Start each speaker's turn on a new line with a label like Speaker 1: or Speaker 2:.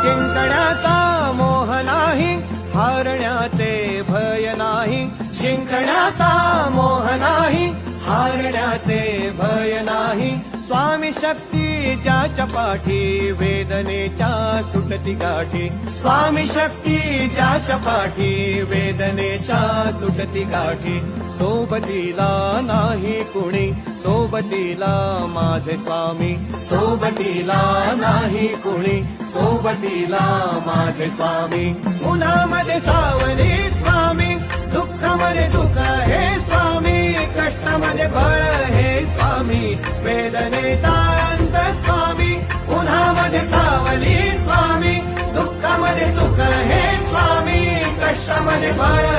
Speaker 1: जिंकण्याचा मोह नाही, हारण्याचे भय नाही. जिंकण्याचा मोह नाही, हारण्याचे भय नाही. स्वामी शक्ती ज्याच्या पाठी, वेदनेच्या सुटती गाठी. स्वामी शक्ती ज्याच्या पाठी, वेदनेच्या सुटती गाठी. सोबतीला नाही कुणी, सोबतीला माझे स्वामी. सोबतीला नाही कुणी, सोबतीला माझे स्वामी. उन्हामध्ये सावली स्वामी, दुःखामध्ये सुख हे स्वामी. कष्टामध्ये बळ हे स्वामी, वेदनेचा अंत स्वामी. उन्हामध्ये सावली स्वामी, दुःखामध्ये सुख हे स्वामी. कष्टामध्ये बळ